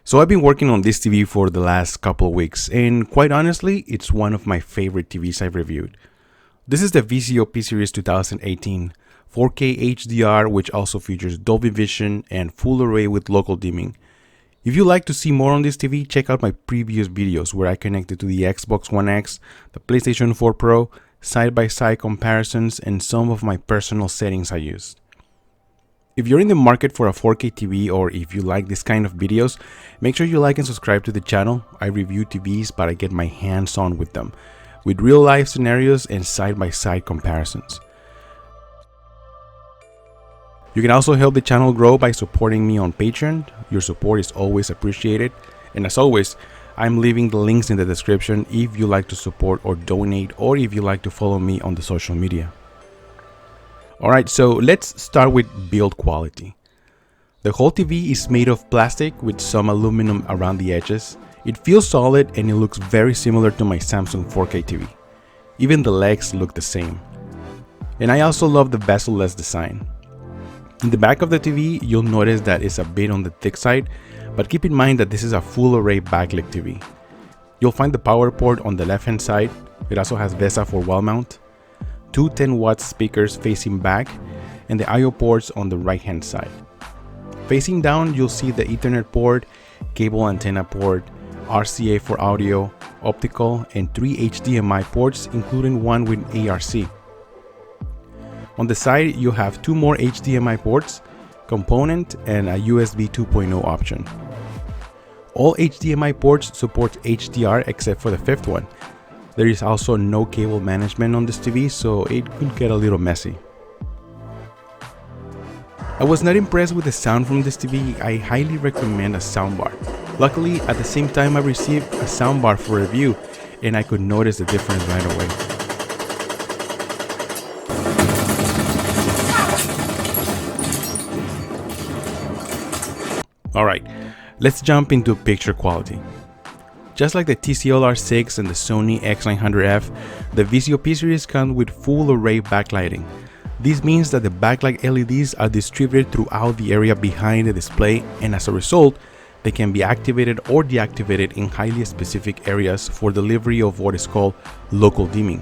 So I've been working on this TV for the last couple of weeks, and quite honestly, it's one of my favorite TVs I've reviewed. This is the Vizio P-Series 2018, 4K HDR, which also features Dolby Vision and full array with local dimming. If you'd like to see more on this TV, check out my previous videos where I connected to the Xbox One X, the PlayStation 4 Pro, side-by-side comparisons, and some of my personal settings I used. If you're in the market for a 4K TV, or if you like this kind of videos, make sure you like and subscribe to the channel. I review TVs, but I get my hands on with them, with real life scenarios and side-by-side comparisons. You can also help the channel grow by supporting me on Patreon. Your support is always appreciated. And as always, I'm leaving the links in the description if you like to support or donate, or if you like to follow me on the social media. Alright, so let's start with build quality. The whole TV is made of plastic with some aluminum around the edges. It feels solid and it looks very similar to my Samsung 4K TV. Even the legs look the same. And I also love the bezel-less design. In the back of the TV, you'll notice that it's a bit on the thick side, but keep in mind that this is a full array backlit TV. You'll find the power port on the left hand side. It also has VESA for wall mount, two 10-watt speakers facing back, and the I/O ports on the right hand side. Facing down, you'll see the Ethernet port, cable antenna port, RCA for audio, optical, and 3 HDMI ports, including one with ARC. On the side, you have 2 more HDMI ports, component, and a USB 2.0 option. All HDMI ports support HDR except for the 5th one. There is also no cable management on this TV, so it could get a little messy. I was not impressed with the sound from this TV. I highly recommend a soundbar. Luckily, at the same time I received a soundbar for review, and I could notice the difference right away. Alright, let's jump into picture quality. Just like the TCL R6 and the Sony X900F, the Vizio P-Series comes with full array backlighting. This means that the backlight LEDs are distributed throughout the area behind the display, and as a result, they can be activated or deactivated in highly specific areas for delivery of what is called local dimming.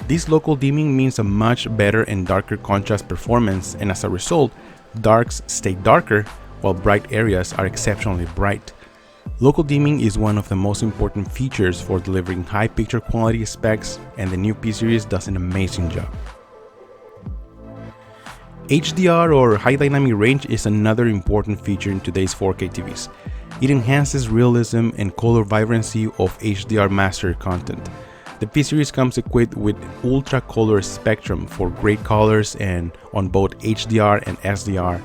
This local dimming means a much better and darker contrast performance, and as a result, darks stay darker while bright areas are exceptionally bright. Local dimming is one of the most important features for delivering high picture quality specs, and the new P-Series does an amazing job. HDR, or high dynamic range, is another important feature in today's 4K TVs. It enhances realism and color vibrancy of HDR master content. The P-Series comes equipped with ultra color spectrum for great colors and on both HDR and SDR.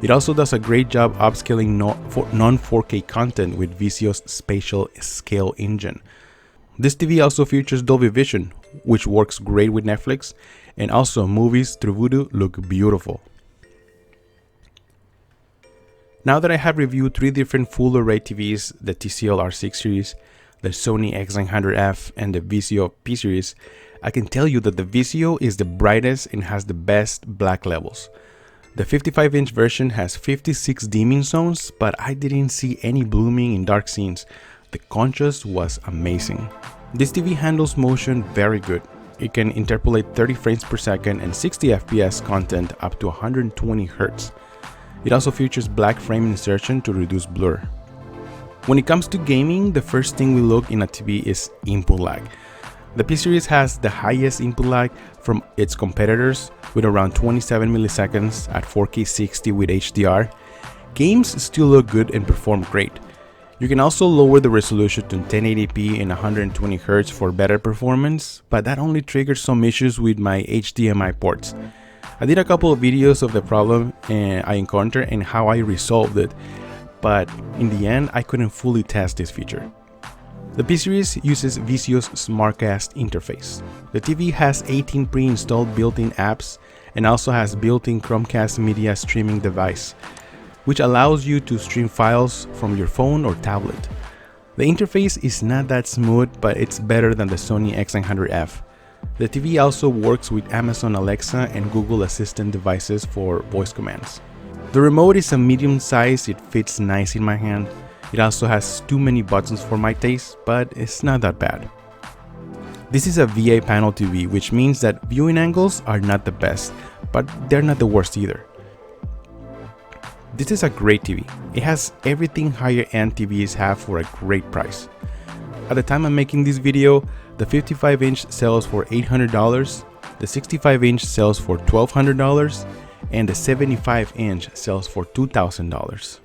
It also does a great job upscaling non-4K content with Vizio's spatial scale engine. This TV also features Dolby Vision, which works great with Netflix, and also movies through Vudu look beautiful. Now that I have reviewed 3 different full array TVs, the TCL R6 series, the Sony X900F, and the Vizio P-Series, I can tell you that the Vizio is the brightest and has the best black levels. The 55-inch version has 56 dimming zones, but I didn't see any blooming in dark scenes. The contrast was amazing. This TV handles motion very good. It can interpolate 30 frames per second and 60 FPS content up to 120 Hz. It also features black frame insertion to reduce blur. When it comes to gaming, the first thing we look in a TV is input lag. The P-Series has the highest input lag from its competitors, with around 27 milliseconds at 4K 60 with HDR. Games still look good and perform great. You can also lower the resolution to 1080p and 120 Hz for better performance, but that only triggers some issues with my HDMI ports. I did a couple of videos of the problem I encountered and how I resolved it, but in the end I couldn't fully test this feature. The P-Series uses Vizio's SmartCast interface. The TV has 18 pre-installed built-in apps and also has built-in Chromecast media streaming device, which allows you to stream files from your phone or tablet. The interface is not that smooth, but it's better than the Sony X900F. The TV also works with Amazon Alexa and Google Assistant devices for voice commands. The remote is a medium size, it fits nice in my hand. It also has too many buttons for my taste, but it's not that bad. This is a VA panel TV, which means that viewing angles are not the best, but they're not the worst either. This is a great TV. It has everything higher end TVs have for a great price. At the time I'm making this video, the 55-inch sells for $800, the 65-inch sells for $1,200, and the 75-inch sells for $2,000.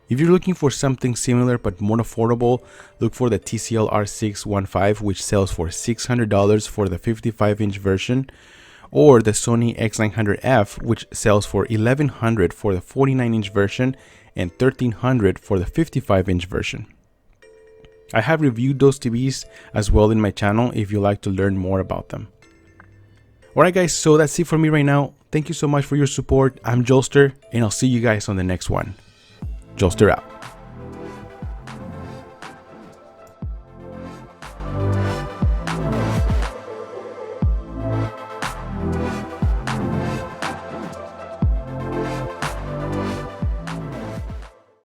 If you're looking for something similar but more affordable, look for the TCL R6 which sells for $600 for the 55-inch version, or the Sony X900F, which sells for $1,100 for the 49-inch version and $1,300 for the 55-inch version. I have reviewed those TVs as well in my channel if you'd like to learn more about them. Alright guys, so that's it for me right now. Thank you so much for your support. I'm Jolster, and I'll see you guys on the next one. Jolster out.